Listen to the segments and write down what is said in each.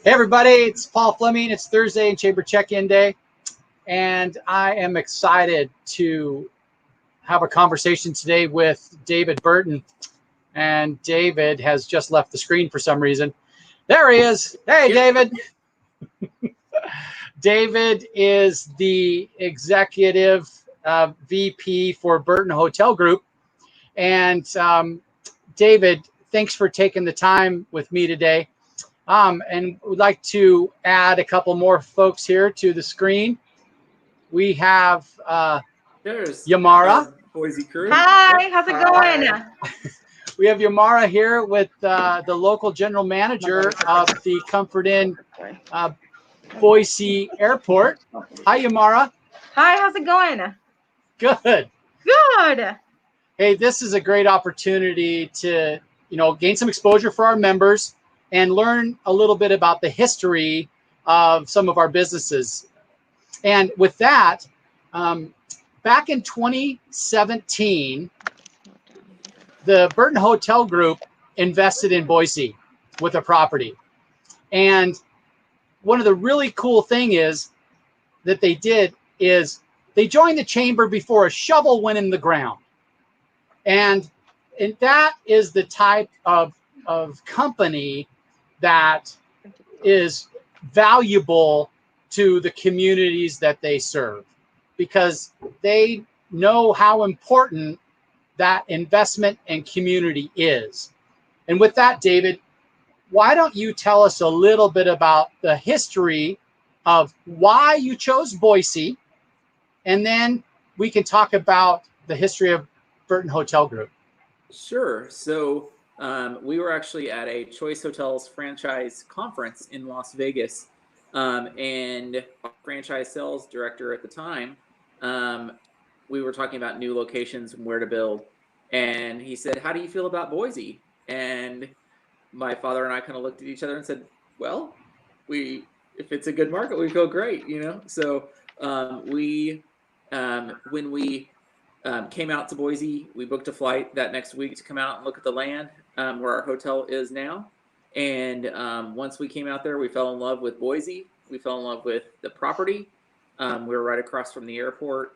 Hey everybody, it's Paul Fleming. It's Thursday and Chamber Check-In Day, and I am excited to have a conversation today with David Burton. And David has just left the screen for some reason. There he is. Hey, David. David is the executive VP for Burton Hotel Group. And David, thanks for taking the time with me today. And we'd like to add a couple more folks here to the screen. We have there's Yamara. Boise crew. Hi, how's it going? We have Yamara here with the local general manager of the Comfort Inn Boise Airport. Hi, Yamara. Hi, how's it going? Good. Good. Hey, this is a great opportunity to, gain some exposure for our members and learn a little bit about the history of some of our businesses. And with that, back in 2017, the Burton Hotel Group invested in Boise with a property. And one of the really cool thing is that they did is they joined the chamber before a shovel went in the ground. And that is the type of company that is valuable to the communities that they serve, because they know how important that investment and community is. And with that, David, why don't you tell us a little bit about the history of why you chose Boise, and then we can talk about the history of Burton Hotel Group. Sure. So we were actually at a Choice Hotels franchise conference in Las Vegas, and our franchise sales director at the time, we were talking about new locations and where to build. And he said, "How do you feel about Boise?" And my father and I kind of looked at each other and said, "Well, if it's a good market, we feel great, So when we came out to Boise, we booked a flight that next week to come out and look at the land where our hotel is now. And once we came out there, we fell in love with Boise. We fell in love with the property. We were right across from the airport.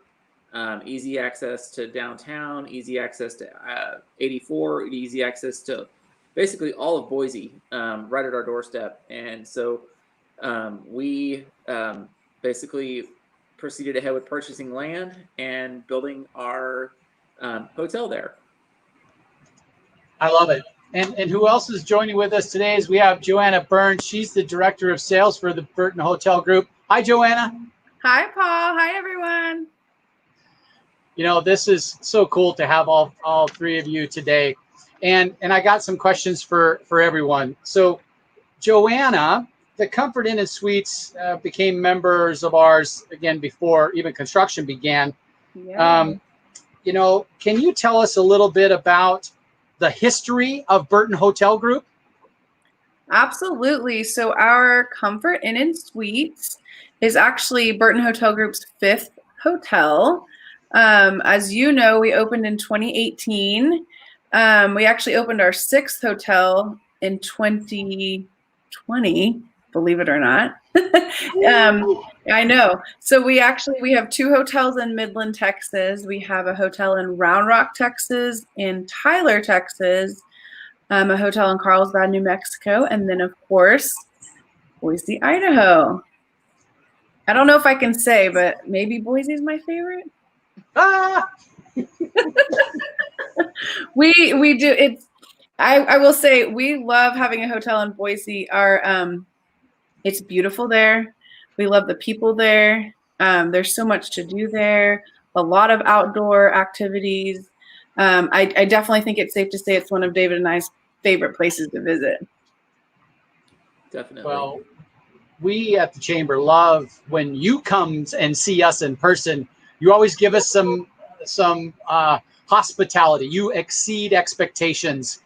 Easy access to downtown, easy access to 84, easy access to basically all of Boise, right at our doorstep. And so we basically proceeded ahead with purchasing land and building our hotel there. I love it. And who else is joining with us today is we have Joanna Burns. She's the director of sales for the Burton Hotel Group. Hi, Joanna. Hi, Paul. Hi, everyone. This is so cool to have all three of you today. And I got some questions for everyone. So Joanna, the Comfort Inn and Suites became members of ours, again, before even construction began. Yeah. Can you tell us a little bit about the history of Burton Hotel Group? Absolutely. So our Comfort Inn and Suites is actually Burton Hotel Group's 5th hotel. As you know, we opened in 2018. We actually opened our 6th hotel in 2020, believe it or not. I know. So we have 2 hotels in Midland, Texas. We have a hotel in Round Rock, Texas, in Tyler, Texas, a hotel in Carlsbad, New Mexico, and then, of course, Boise, Idaho. I don't know if I can say, but maybe Boise is my favorite. We do. I will say we love having a hotel in Boise. It's beautiful there. We love the people there. There's so much to do there. A lot of outdoor activities. I definitely think it's safe to say it's one of David and I's favorite places to visit. Definitely. Well, we at the Chamber love when you come and see us in person. You always give us some hospitality. You exceed expectations.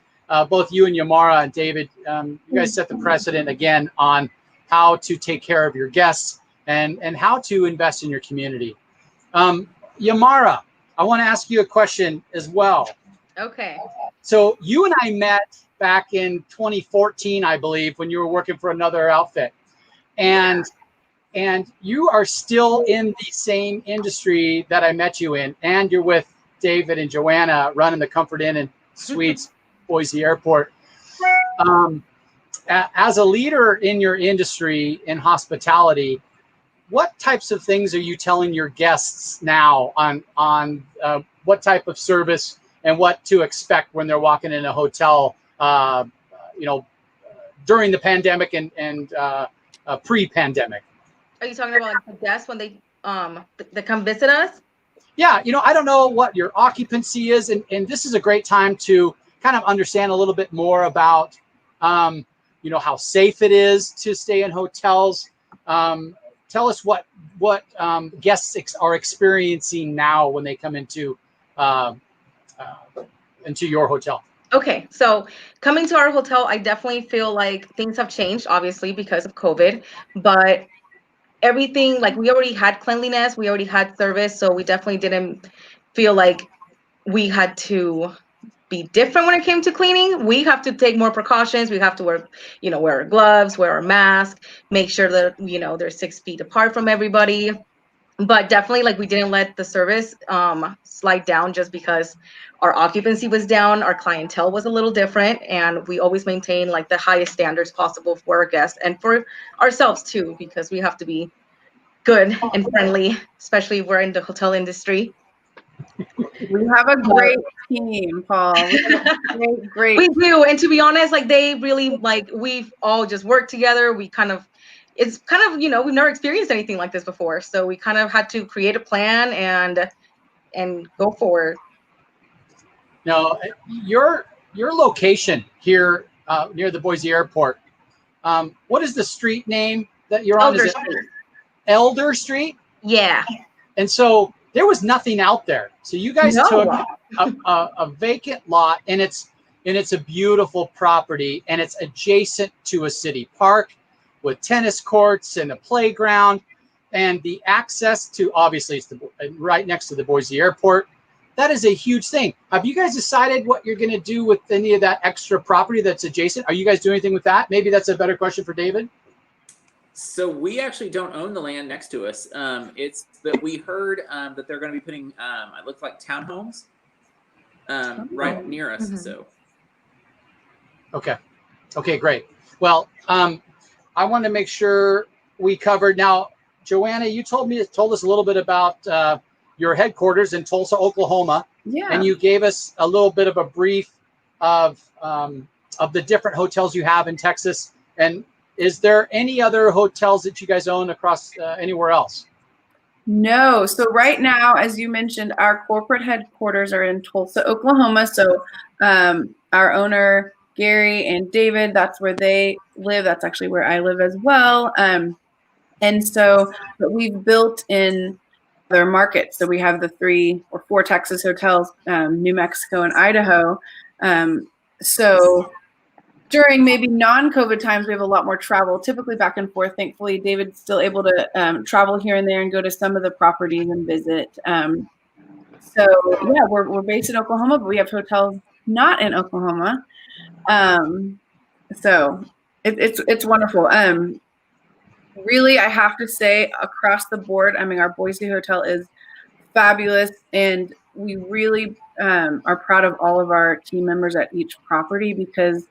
Both you and Yamara and David, you guys set the precedent again on how to take care of your guests and how to invest in your community. Yamara, I want to ask you a question as well. Okay. So you and I met back in 2014, I believe, when you were working for another outfit. And you are still in the same industry that I met you in, and you're with David and Joanna running the Comfort Inn and Suites, Boise Airport. As a leader in your industry in hospitality, what types of things are you telling your guests now on what type of service and what to expect when they're walking in a hotel, during the pandemic and pre-pandemic? Are you talking about the guests when they come visit us? Yeah, I don't know what your occupancy is, and this is a great time to kind of understand a little bit more about, how safe it is to stay in hotels. Tell us what guests are experiencing now when they come into your hotel. Okay, so coming to our hotel, I definitely feel like things have changed, obviously, because of COVID, but everything, like, we already had cleanliness, we already had service, so we definitely didn't feel like we had to be different when it came to cleaning. We have to take more precautions. We have to wear our gloves, wear our mask, make sure that, they're 6 feet apart from everybody. But definitely, like, we didn't let the service slide down just because our occupancy was down, our clientele was a little different, and we always maintain like the highest standards possible for our guests and for ourselves too, because we have to be good and friendly, especially if we're in the hotel industry. We have a great team, Paul. Great. We do, and to be honest, like, they really, like, we've all just worked together. It's kind of, we've never experienced anything like this before, so we kind of had to create a plan and go forward. Now, your location here near the Boise Airport, what is the street name that you're on? Elder Is it Street. Elder Street? Yeah. And so there was nothing out there. So you guys took a vacant lot, and it's a beautiful property, and it's adjacent to a city park with tennis courts and a playground, and the access to, obviously, it's right next to the Boise Airport. That is a huge thing. Have you guys decided what you're going to do with any of that extra property that's adjacent? Are you guys doing anything with that? Maybe that's a better question for David. So we actually don't own the land next to us. It's that we heard that they're going to be putting, it looks like townhomes right near us. Mm-hmm. So. Okay, great. Well, I want to make sure we covered. Now, Joanna, you told us a little bit about your headquarters in Tulsa, Oklahoma. Yeah. And you gave us a little bit of a brief of the different hotels you have in Texas. And is there any other hotels that you guys own across anywhere else? No. So right now, as you mentioned, our corporate headquarters are in Tulsa, Oklahoma. So our owner, Gary and David, that's where they live. That's actually where I live as well. And so, but we've built in their markets. So we have the 3 or 4 Texas hotels, New Mexico and Idaho. So during maybe non-COVID times, we have a lot more travel, typically back and forth. Thankfully, David's still able to travel here and there and go to some of the properties and visit. So yeah, we're based in Oklahoma, but we have hotels not in Oklahoma. So it's wonderful. Really, I have to say, across the board, I mean, our Boise hotel is fabulous, and we really are proud of all of our team members at each property, because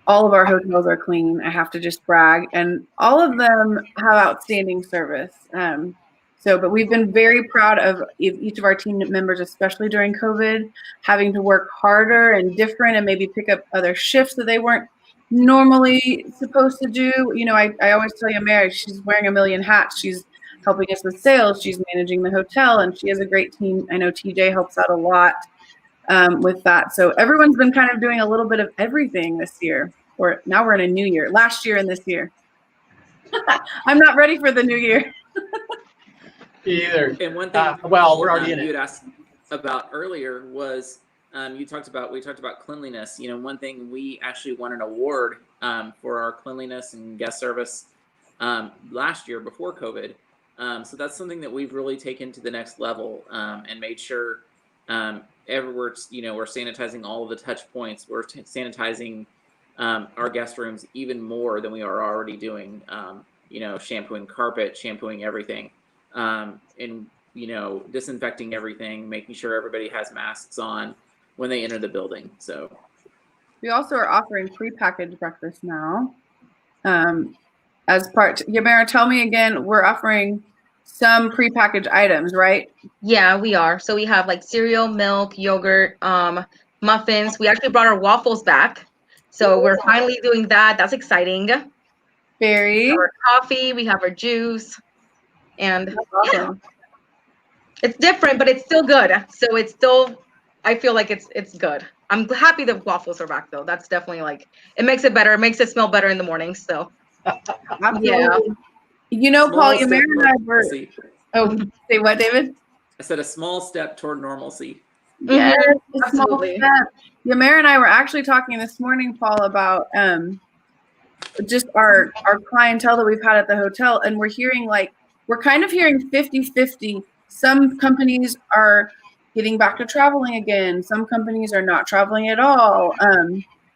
all of our hotels are clean. I have to just brag, and all of them have outstanding service. But we've been very proud of each of our team members, especially during COVID, having to work harder and different and maybe pick up other shifts that they weren't normally supposed to do. I always tell you, Mary, she's wearing a million hats. She's helping us with sales. She's managing the hotel, and she has a great team. I know TJ helps out a lot with that. So everyone's been kind of doing a little bit of everything this year. Or now we're in a new year, last year and this year. I'm not ready for the new year. Either. And one thing, we're already in it. You had asked about earlier was we talked about cleanliness. One thing, we actually won an award for our cleanliness and guest service last year before COVID. So that's something that we've really taken to the next level and made sure everywhere, we're sanitizing all of the touch points. We're sanitizing our guest rooms even more than we are already doing. Shampooing carpet, shampooing everything, and disinfecting everything, making sure everybody has masks on when they enter the building. So we also are offering prepackaged breakfast now. As part, Yamira, tell me again, we're offering some prepackaged items, right? Yeah, we are. So we have like cereal, milk, yogurt, muffins. We actually brought our waffles back. So we're finally doing that. That's exciting. Very. Our coffee, we have our juice, and Awesome. it's different, but it's still good. So it's still, I feel like it's good. I'm happy the waffles are back though. That's definitely like, it makes it better. It makes it smell better in the morning. So Absolutely. Paul, Yamira and I were. Oh, say what, David? I said a small step toward normalcy. Yes, absolutely. Yamira and I were actually talking this morning, Paul, about just our clientele that we've had at the hotel, and we're kind of hearing 50-50. Some companies are getting back to traveling again. Some companies are not traveling at all.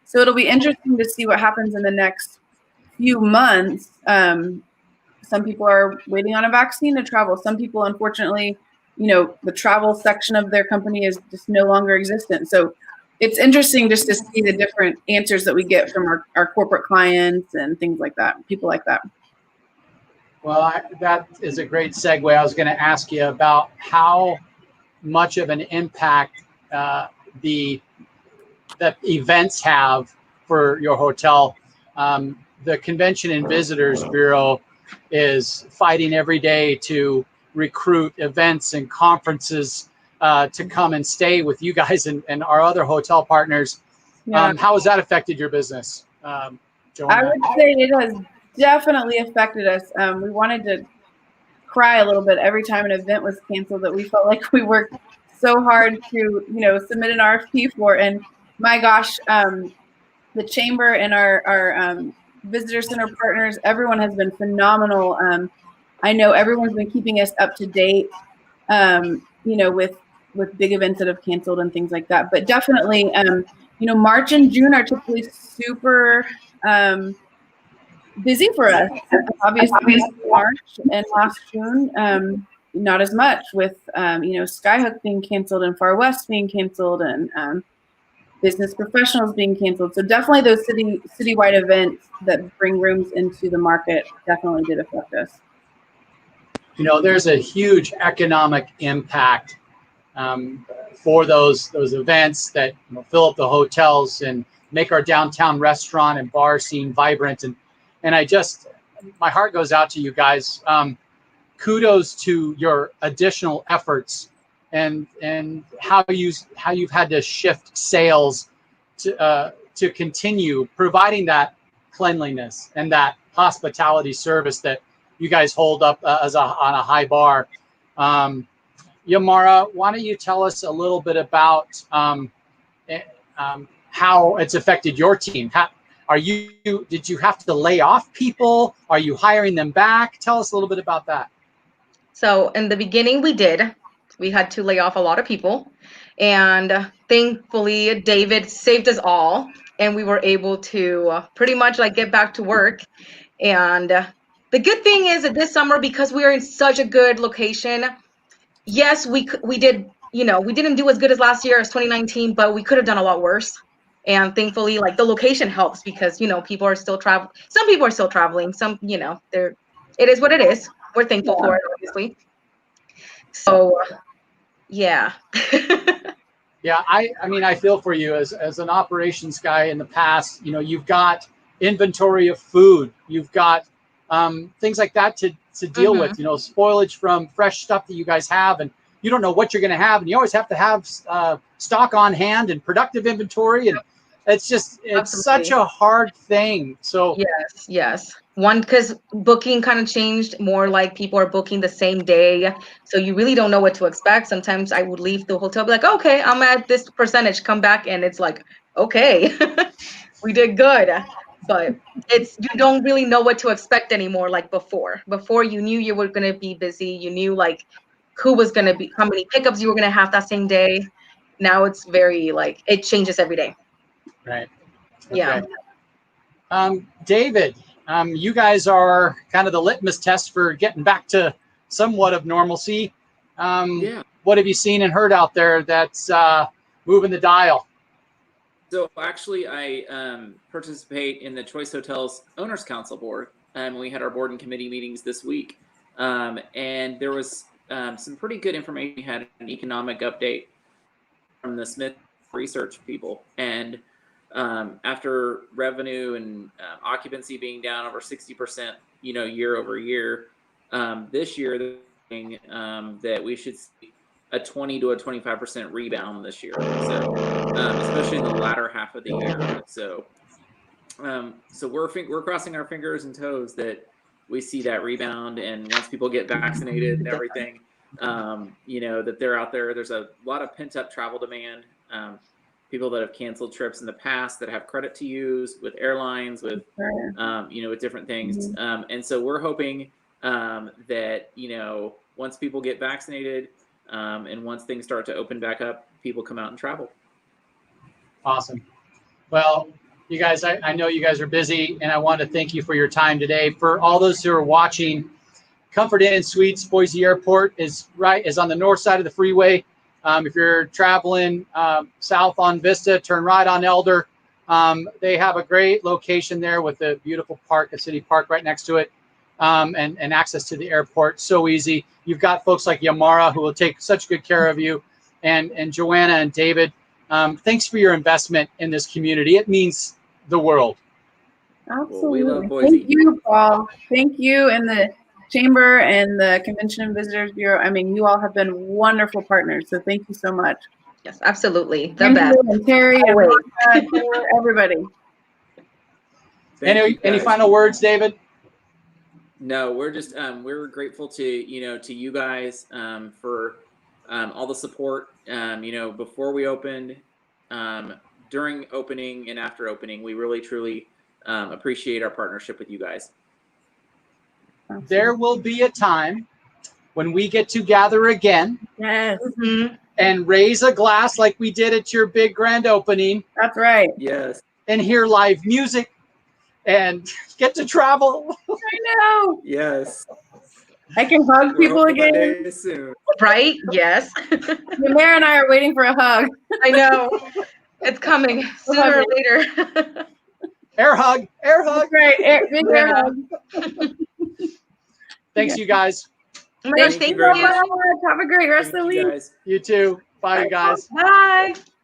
So it'll be interesting to see what happens in the next few months. Some people are waiting on a vaccine to travel. Some people, unfortunately, the travel section of their company is just no longer existent. So it's interesting just to see the different answers that we get from our corporate clients and things like that, people like that. Well, that is a great segue. I was going to ask you about how much of an impact the events have for your hotel. The Convention and Visitors Bureau is fighting every day to recruit events and conferences to come and stay with you guys and our other hotel partners. Yeah. How has that affected your business, Joanna? I would say it has definitely affected us. We wanted to cry a little bit every time an event was canceled that we felt like we worked so hard to, submit an RFP for. And my gosh, the chamber and our visitor center partners, everyone has been phenomenal. I know everyone's been keeping us up to date, with big events that have canceled and things like that. But definitely, March and June are typically super busy for us. Obviously, March and last June, not as much with, Skyhook being canceled and Far West being canceled and business professionals being canceled. So definitely those citywide events that bring rooms into the market definitely did affect us. There's a huge economic impact for those events that fill up the hotels and make our downtown restaurant and bar scene vibrant. And my heart goes out to you guys. Kudos to your additional efforts and how you've had to shift sales to continue providing that cleanliness and that hospitality service that you guys hold up on a high bar. Yamira, why don't you tell us a little bit about how it's affected your team? Did you have to lay off people? Are you hiring them back? Tell us a little bit about that. So in the beginning, we had to lay off a lot of people, and thankfully David saved us all, and we were able to pretty much get back to work. And the good thing is that this summer, because we are in such a good location, yes, we did, we didn't do as good as last year as 2019, but we could have done a lot worse. And thankfully, the location helps because, people are still traveling. Some people are still traveling. Some, it is what it is. We're thankful for it, obviously. So, yeah. Yeah, I feel for you as an operations guy in the past. You've got inventory of food. You've got things like that to deal with. Spoilage from fresh stuff that you guys have, and you don't know what you're going to have, and you always have to have stock on hand and productive inventory, and it's such a hard thing. So yes. One, because booking kind of changed, more like people are booking the same day, so you really don't know what to expect. Sometimes I would leave the hotel, be like, okay, I'm at this percentage, come back, and it's like, okay, we did good. But you don't really know what to expect anymore like before. Before, you knew you were going to be busy. You knew who was going to be, how many pickups you were going to have that same day. now it's very like it changes every day. Right. Yeah. David, you guys are kind of the litmus test for getting back to somewhat of normalcy. Yeah. What have you seen and heard out there that's moving the dial? So actually, I participate in the Choice Hotels Owners Council Board. We had our board and committee meetings this week. And there was some pretty good information. We had an economic update from the Smith research people. And after revenue and occupancy being down over 60%, year over year, this year, they're saying that we should see a 20 to a 25% rebound this year. So, especially in the latter half of the year. So we're crossing our fingers and toes that we see that rebound. And once people get vaccinated and everything, that they're out there. There's a lot of pent up travel demand. People that have canceled trips in the past that have credit to use with airlines, with with different things. And so we're hoping that once people get vaccinated and once things start to open back up, people come out and travel. Awesome. Well, you guys, I know you guys are busy, and I want to thank you for your time today. For all those who are watching, Comfort Inn and Suites Boise Airport is on the north side of the freeway. If you're traveling south on Vista, turn right on Elder. They have a great location there with a beautiful park, a city park right next to it, and access to the airport. So easy. You've got folks like Yamara who will take such good care of you, and Joanna and David. Thanks for your investment in this community. It means the world. Absolutely. Well, we love Boise. Thank you, Paul. Thank you, and the Chamber and the Convention and Visitors Bureau. I mean, you all have been wonderful partners. So thank you so much. Yes, absolutely. The Andrew best. and Terry and Always. Monica, everybody. Any final words, David? No, we're just we're grateful to you guys for all the support. Before we opened, during opening, and after opening, we really truly appreciate our partnership with you guys. There will be a time when we get to gather again. Yes. Mm-hmm. And raise a glass like we did at your big grand opening. That's right. Yes. And hear live music and get to travel. I know. Yes. I can hug people We're hoping that again. day soon. Right? Yes. Mary and I are waiting for a hug. I know. It's coming sooner or later. Air hug. Air hug. That's right. Big air Yeah. hug. Thanks, you guys. Oh my gosh, Thank thank you very you. much. Have a great rest of the Thank week. you guys. You too. Bye, you guys. Bye.